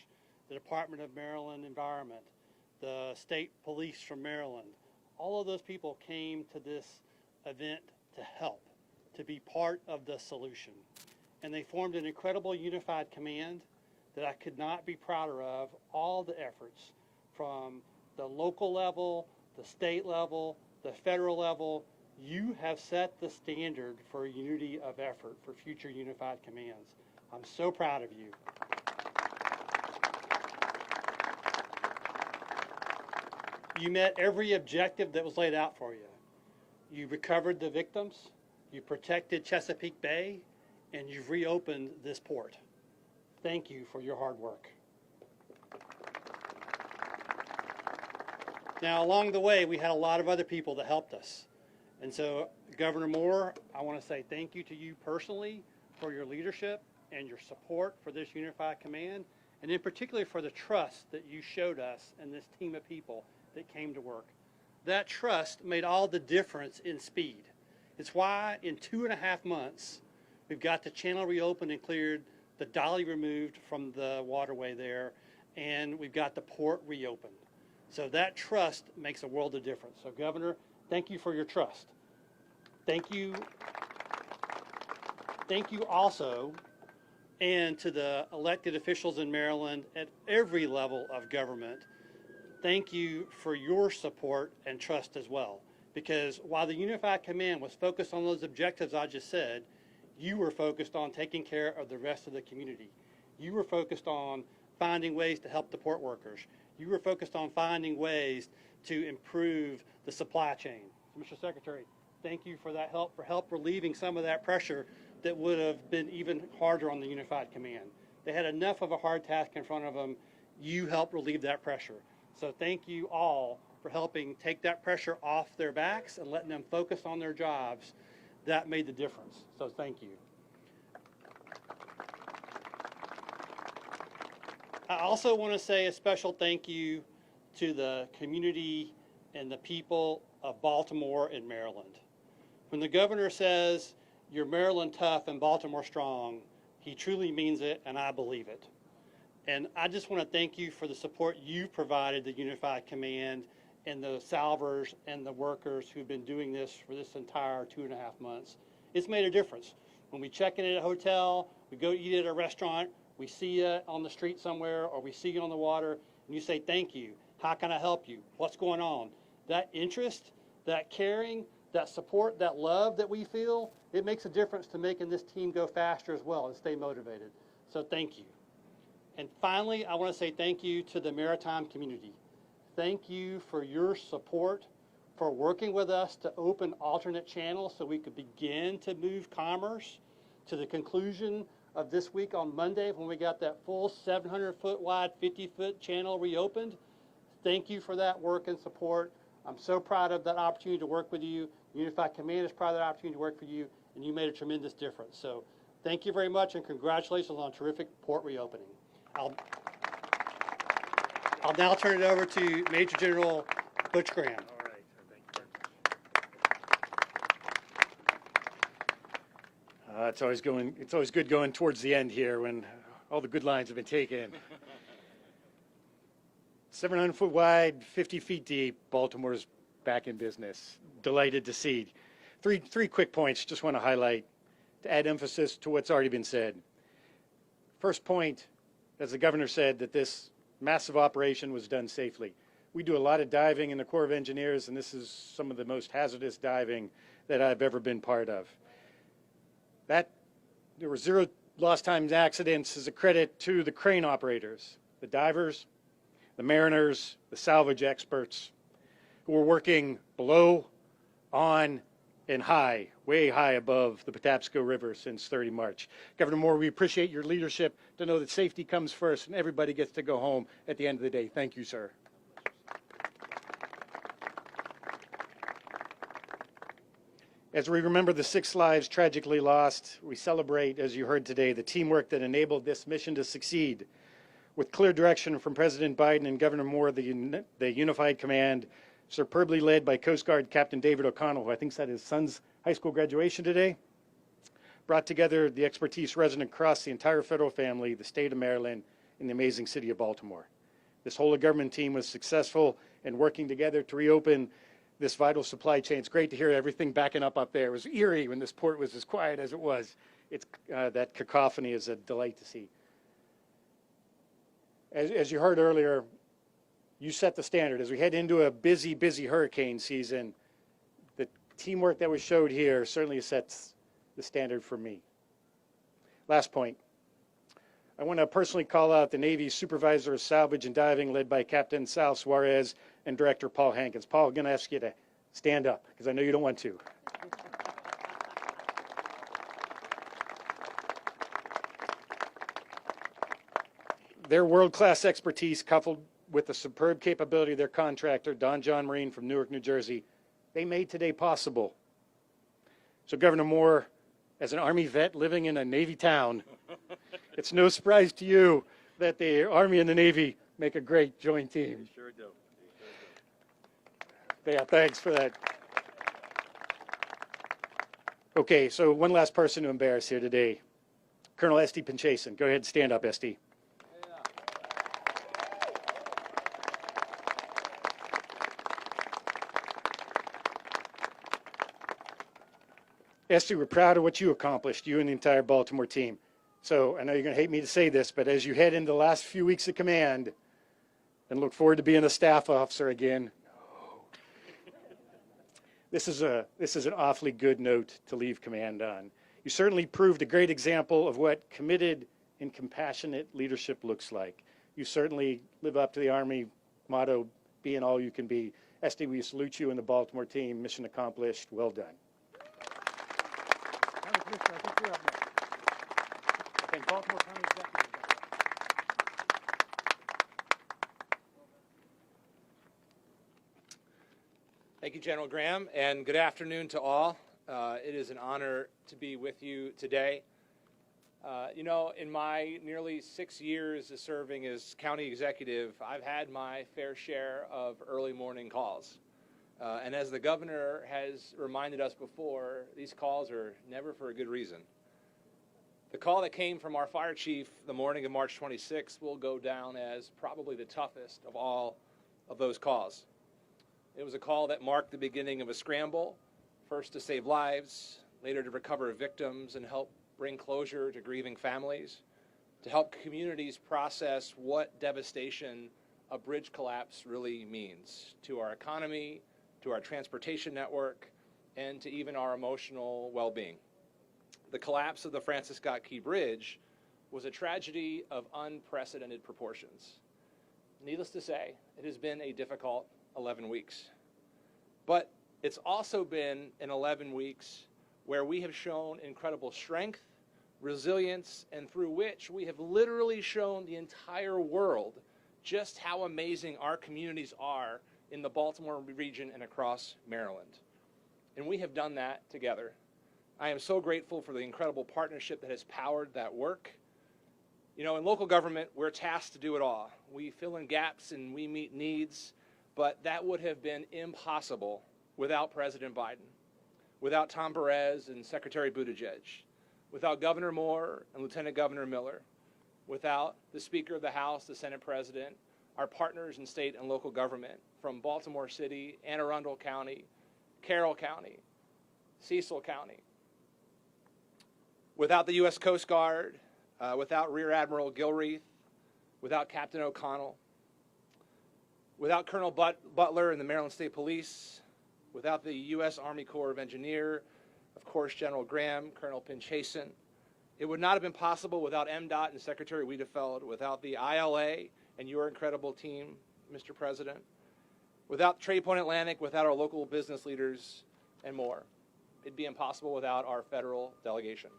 the Department of Maryland Environment, the state police from Maryland. All of those people came to this event to help, to be part of the solution. And they formed an incredible unified command that I could not be prouder of. All the efforts from the local level, the state level, the federal level. You have set the standard for unity of effort for future unified commands. I'm so proud of you. You met every objective that was laid out for you. You recovered the victims, you protected Chesapeake Bay, and you've reopened this port. Thank you for your hard work. Now, along the way, we had a lot of other people that helped us. And so, Governor Moore, I want to say thank you to you personally for your leadership and your support for this unified command, and in particular for the trust that you showed us and this team of people that came to work. That trust made all the difference in speed. It's why in 2.5 months, we've got the channel reopened and cleared, the dolly removed from the waterway there, and we've got the port reopened. So that trust makes a world of difference. So Governor, thank you for your trust. Thank you. Thank you also, and to the elected officials in Maryland at every level of government, thank you for your support and trust as well. Because while the Unified Command was focused on those objectives I just said, you were focused on taking care of the rest of the community. You were focused on finding ways to help the port workers. You were focused on finding ways to improve the supply chain. Mr. Secretary, thank you for that help, for help relieving some of that pressure that would have been even harder on the Unified Command. They had enough of a hard task in front of them. You helped relieve that pressure. So thank you all for helping take that pressure off their backs and letting them focus on their jobs. That made the difference. So thank you. I also want to say a special thank you to the community and the people of Baltimore and Maryland. When the governor says, "You're Maryland tough and Baltimore strong," he truly means it, and I believe it. And I just want to thank you for the support you've provided the Unified Command and the salvors and the workers who've been doing this for this entire 2.5 months. It's made a difference. When we check in at a hotel, we go eat at a restaurant, we see you on the street somewhere, or we see you on the water, and you say, "Thank you. How can I help you? What's going on?" That interest, that caring, that support, that love that we feel, it makes a difference to making this team go faster as well and stay motivated. So thank you. And finally, I want to say thank you to the maritime community. Thank you for your support, for working with us to open alternate channels so we could begin to move commerce to the conclusion of this week on Monday when we got that full 700-foot wide, 50-foot channel reopened. Thank you for that work and support. I'm so proud of that opportunity to work with you. Unified Command is proud of that opportunity to work for you, and you made a tremendous difference. So thank you very much, and congratulations on a terrific port reopening. I'll now turn it over to Major General Butch Graham. All right. Thank you very much. It's always good going towards the end here when all the good lines have been taken. 700-foot wide, 50 feet deep, Baltimore's back in business. Delighted to see. Three quick points just want to highlight to add emphasis to what's already been said. First point, as the governor said, that this massive operation was done safely. We do a lot of diving in the Corps of Engineers, and this is some of the most hazardous diving that I've ever been part of. There were 0 lost time accidents as a credit to the crane operators, the divers, the mariners, the salvage experts who were working below, on, and high, way high above the Patapsco River since 30 March. Governor Moore, we appreciate your leadership to know that safety comes first and everybody gets to go home at the end of the day. Thank you, sir. As we remember the 6 lives tragically lost, we celebrate, as you heard today, the teamwork that enabled this mission to succeed. With clear direction from President Biden and Governor Moore, the Unified Command, superbly led by Coast Guard Captain David O'Connell, who I think is at his son's high school graduation today, brought together the expertise resident across the entire federal family, the state of Maryland, and the amazing city of Baltimore. This whole government team was successful in working together to reopen this vital supply chain. It's great to hear everything backing up there. It was eerie when this port was as quiet as it was. That cacophony is a delight to see. As you heard earlier, you set the standard. As we head into a busy, busy hurricane season, the teamwork that was showed here certainly sets the standard for me. Last point. I want to personally call out the Navy's Supervisor of Salvage and Diving, led by Captain Sal Suarez and Director Paul Hankins. Paul, I'm going to ask you to stand up, because I know you don't want to. Their world-class expertise, coupled with the superb capability of their contractor, Don John Marine from Newark, New Jersey, they made today possible. So Governor Moore, as an Army vet living in a Navy town, it's no surprise to you that the Army and the Navy make a great joint team. They sure do. Yeah, thanks for that. Okay, so one last person to embarrass here today. Colonel Esty Pinchason. Go ahead and stand up, Esty. Esty, we're proud of what you accomplished, you and the entire Baltimore team. So I know you're going to hate me to say this, but as you head into the last few weeks of command and look forward to being a staff officer again, this is an awfully good note to leave command on. You certainly proved a great example of what committed and compassionate leadership looks like. You certainly live up to the Army motto, being all you can be. Esty, we salute you and the Baltimore team. Mission accomplished. Well done. County Commissioner, I think you're up next. Thank Baltimore County Executive. Thank you, General Graham, and good afternoon to all. It is an honor to be with you today. You know, in my nearly 6 years of serving as county executive, I've had my fair share of early morning calls. And as the governor has reminded us before, these calls are never for a good reason. The call that came from our fire chief the morning of March 26th will go down as probably the toughest of all of those calls. It was a call that marked the beginning of a scramble, first to save lives, later to recover victims and help bring closure to grieving families, to help communities process what devastation a bridge collapse really means to our economy, to our transportation network, and to even our emotional well-being. The collapse of the Francis Scott Key Bridge was a tragedy of unprecedented proportions. Needless to say, it has been a difficult 11 weeks. But it's also been an 11 weeks where we have shown incredible strength, resilience, and through which we have literally shown the entire world just how amazing our communities are in the Baltimore region and across Maryland. And we have done that together. I am so grateful for the incredible partnership that has powered that work. You know, in local government, we're tasked to do it all. We fill in gaps and we meet needs, but that would have been impossible without President Biden, without Tom Perez and Secretary Buttigieg, without Governor Moore and Lieutenant Governor Miller, without the Speaker of the House, the Senate President, our partners in state and local government from Baltimore City, Anne Arundel County, Carroll County, Cecil County, without the U.S. Coast Guard, without Rear Admiral Gilreath, without Captain O'Connell, without Colonel Butler and the Maryland State Police, without the U.S. Army Corps of Engineers, of course, General Graham, Colonel Pinchason. It would not have been possible without MDOT and Secretary Wiedefeld, without the ILA and your incredible team, Mr. President, without Trade Point Atlantic, without our local business leaders, and more. It'd be impossible without our federal delegation.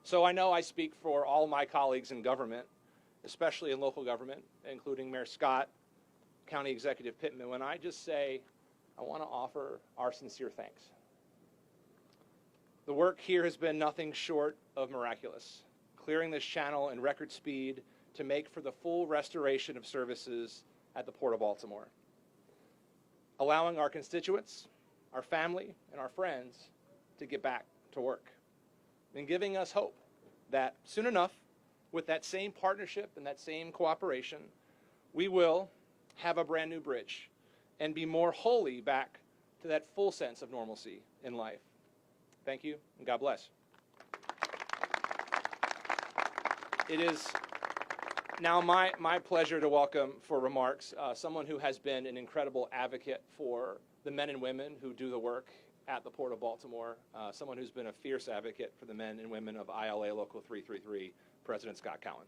So I know I speak for all my colleagues in government, especially in local government, including Mayor Scott, County Executive Pittman, when I just say I want to offer our sincere thanks. The work here has been nothing short of miraculous, clearing this channel in record speed to make for the full restoration of services at the Port of Baltimore, allowing our constituents, our family, and our friends to get back to work, and giving us hope that soon enough, with that same partnership and that same cooperation, we will have a brand new bridge and be more wholly back to that full sense of normalcy in life. Thank you, and God bless. It is now my pleasure to welcome for remarks someone who has been an incredible advocate for the men and women who do the work at the Port of Baltimore, someone who's been a fierce advocate for the men and women of ILA Local 333, President Scott Cowan.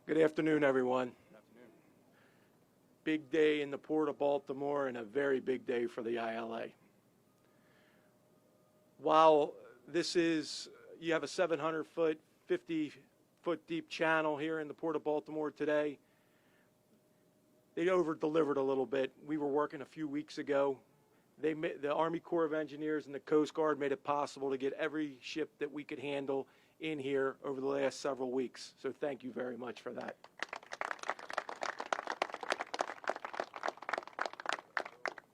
Good afternoon, everyone. Big day in the Port of Baltimore and a very big day for the ILA. While this is, you have a 700-foot, 50-foot deep channel here in the Port of Baltimore today, they over-delivered a little bit. We were working a few weeks ago. The Army Corps of Engineers and the Coast Guard made it possible to get every ship that we could handle in here over the last several weeks. So thank you very much for that.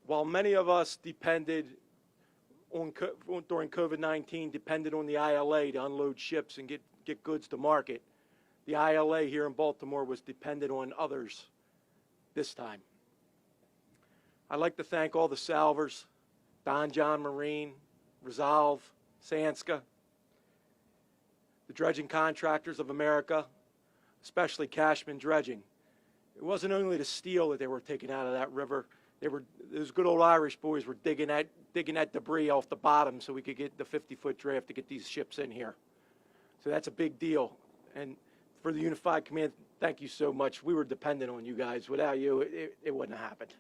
While many of us depended during COVID-19, depended on the ILA to unload ships and get goods to market, the ILA here in Baltimore was dependent on others this time. I'd like to thank all the salvors, Don John Marine, Resolve, Sanska, the dredging contractors of America, especially Cashman Dredging. It wasn't only the steel that they were taking out of that river. Those good old Irish boys were digging that debris off the bottom so we could get the 50-foot draft to get these ships in here. So that's a big deal. And for the Unified Command, thank you so much. We were dependent on you guys. Without you, it wouldn't have happened.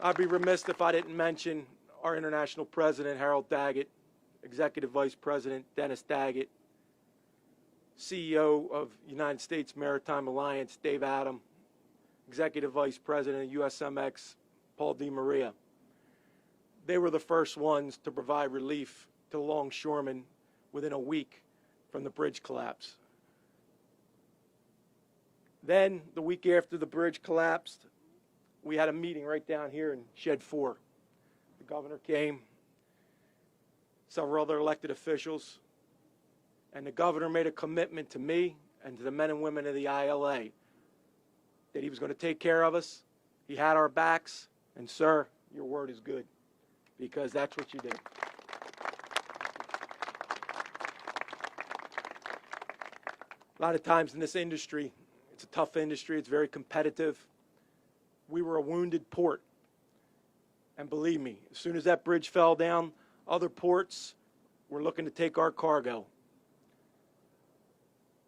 I'd be remiss if I didn't mention our International President, Harold Daggett, Executive Vice President, Dennis Daggett, CEO of United States Maritime Alliance, Dave Adam, Executive Vice President of USMX, Paul DeMaria. They were the first ones to provide relief to longshoremen within a week from the bridge collapse. Then, the week after the bridge collapsed, we had a meeting right down here in Shed 4. The governor came, several other elected officials, and the governor made a commitment to me and to the men and women of the ILA that he was going to take care of us. He had our backs, and sir, your word is good, because that's what you did. A lot of times in this industry, it's a tough industry, it's very competitive. We were a wounded port. And believe me, as soon as that bridge fell down, other ports were looking to take our cargo.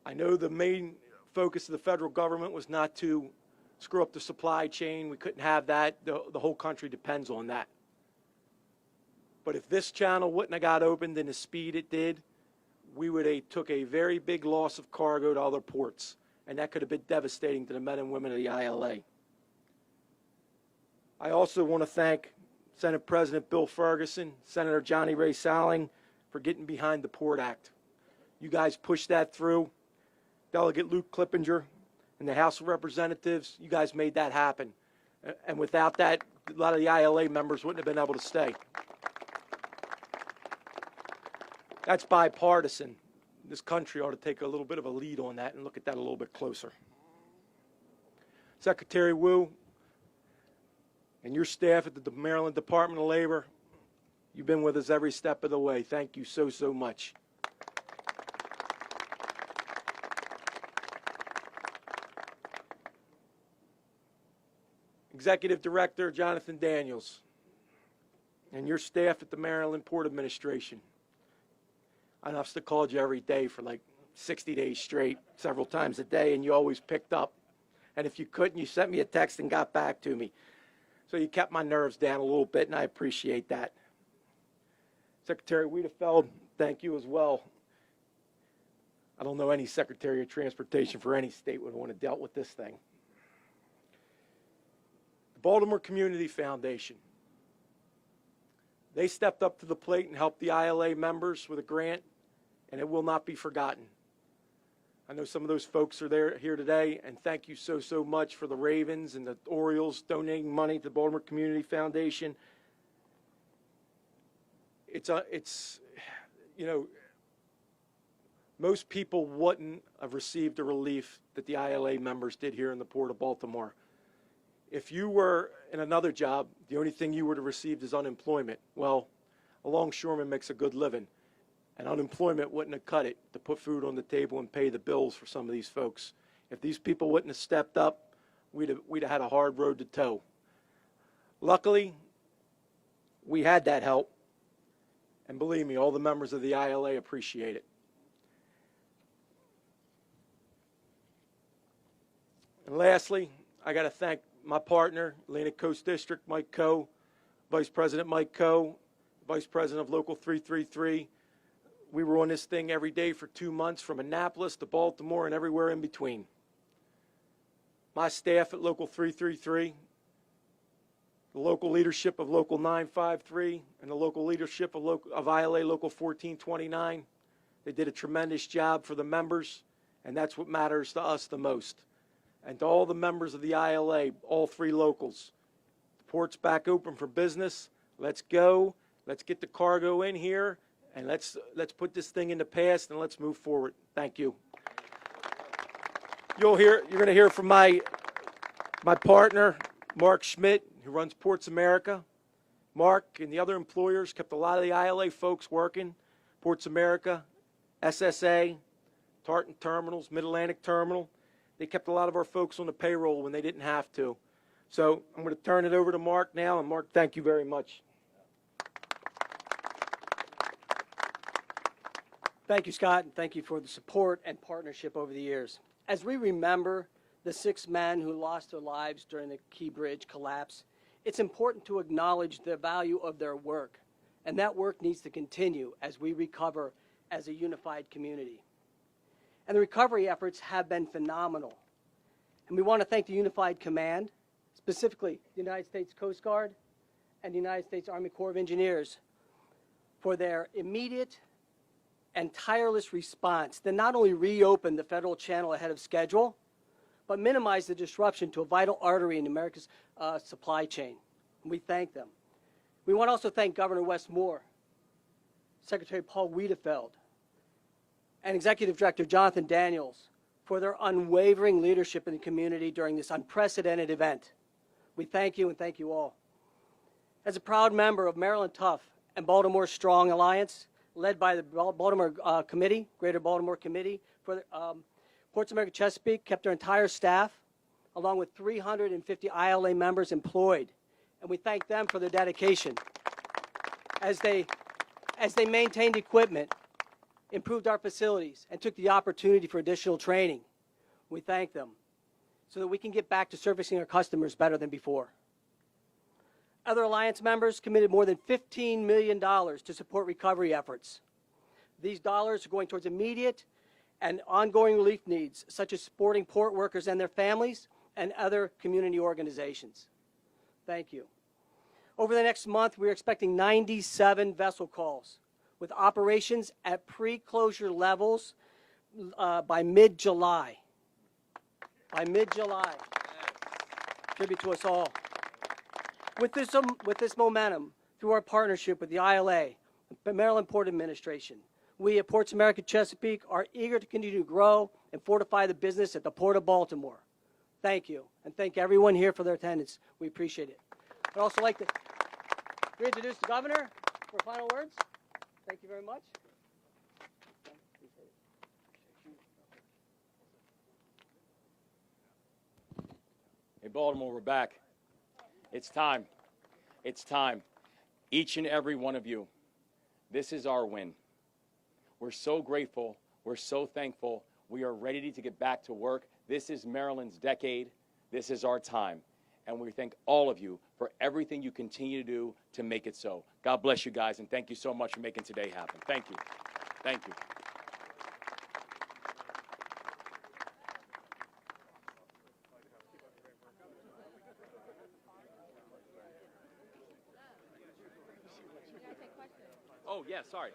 I know the main focus of the federal government was not to screw up the supply chain. We couldn't have that. The whole country depends on that. But if this channel wouldn't have got opened in the speed it did, we would have took a very big loss of cargo to other ports. And that could have been devastating to the men and women of the ILA. I also want to thank Senate President Bill Ferguson, Senator Johnny Ray Salling for getting behind the Port Act. You guys pushed that through. Delegate Luke Clippinger and the House of Representatives, you guys made that happen. And without that, a lot of the ILA members wouldn't have been able to stay. That's bipartisan. This country ought to take a little bit of a lead on that and look at that a little bit closer. Secretary Wu and your staff at the Maryland Department of Labor, you've been with us every step of the way. Thank you so, so much. Executive Director Jonathan Daniels and your staff at the Maryland Port Administration. I must have called you every day for like 60 days straight, several times a day, and you always picked up. And if you couldn't, you sent me a text and got back to me. So you kept my nerves down a little bit, and I appreciate that. Secretary Wiedefeld, thank you as well. I don't know any Secretary of Transportation for any state would want to dealt with this thing. The Baltimore Community Foundation. They stepped up to the plate and helped the ILA members with a grant, and it will not be forgotten. I know some of those folks are here today, and thank you so, so much for the Ravens and the Orioles donating money to the Baltimore Community Foundation. It's you know, most people wouldn't have received the relief that the ILA members did here in the Port of Baltimore. If you were in another job, the only thing you would have received is unemployment. Well, a longshoreman makes a good living, and unemployment wouldn't have cut it to put food on the table and pay the bills for some of these folks. If these people wouldn't have stepped up, we'd have had a hard road to tow. Luckily, we had that help, and believe me, all the members of the ILA appreciate it. And lastly, I got to thank my partner, Atlantic Coast District, Mike Coe, Vice President Mike Coe, Vice President of Local 333. We were on this thing every day for 2 months, from Annapolis to Baltimore and everywhere in between. My staff at Local 333, the local leadership of Local 953 and the local leadership of ILA Local 1429. They did a tremendous job for the members, and that's what matters to us the most. And to all the members of the ILA, all three locals, the port's back open for business. Let's go. Let's get the cargo in here, and let's put this thing in the past, and let's move forward. Thank you. You're going to hear from my partner, Mark Schmidt, who runs Ports America. Mark and the other employers kept a lot of the ILA folks working. Ports America, SSA, Tartan Terminals, Mid-Atlantic Terminal. They kept a lot of our folks on the payroll when they didn't have to. So I'm going to turn it over to Mark now. And Mark, thank you very much. Thank you, Scott, and thank you for the support and partnership over the years. As we remember the 6 men who lost their lives during the Key Bridge collapse, it's important to acknowledge the value of their work, and that work needs to continue as we recover as a unified community. And the recovery efforts have been phenomenal. And we want to thank the Unified Command, specifically the United States Coast Guard and the United States Army Corps of Engineers, for their immediate and tireless response that not only reopened the federal channel ahead of schedule, but minimized the disruption to a vital artery in America's supply chain. And we thank them. We want to also thank Governor Wes Moore, Secretary Paul Wiedefeld, and Executive Director Jonathan Daniels for their unwavering leadership in the community during this unprecedented event. We thank you and thank you all. As a proud member of Maryland Tough and Baltimore Strong Alliance, led by the Baltimore Committee, Greater Baltimore Committee, for Ports America Chesapeake kept their entire staff, along with 350 ILA members employed, and we thank them for their dedication as they maintained equipment, improved our facilities, and took the opportunity for additional training. We thank them so that we can get back to servicing our customers better than before. Other Alliance members committed more than $15 million to support recovery efforts. These dollars are going towards immediate and ongoing relief needs, such as supporting port workers and their families and other community organizations. Thank you. Over the next month, we're expecting 97 vessel calls, with operations at pre-closure levels by mid-July. By mid-July. Tribute to us all. With this momentum, through our partnership with the ILA, the Maryland Port Administration, we at Ports America Chesapeake are eager to continue to grow and fortify the business at the Port of Baltimore. Thank you, and thank everyone here for their attendance. We appreciate it. I'd also like to reintroduce the Governor for final words. Thank you very much. Hey, Baltimore, we're back. It's time. It's time. Each and every one of you, this is our win. We're so grateful. We're so thankful. We are ready to get back to work. This is Maryland's decade. This is our time. And we thank all of you for everything you continue to do to make it so. God bless you guys, and thank you so much for making today happen. Thank you. Thank you. Oh, yeah, sorry.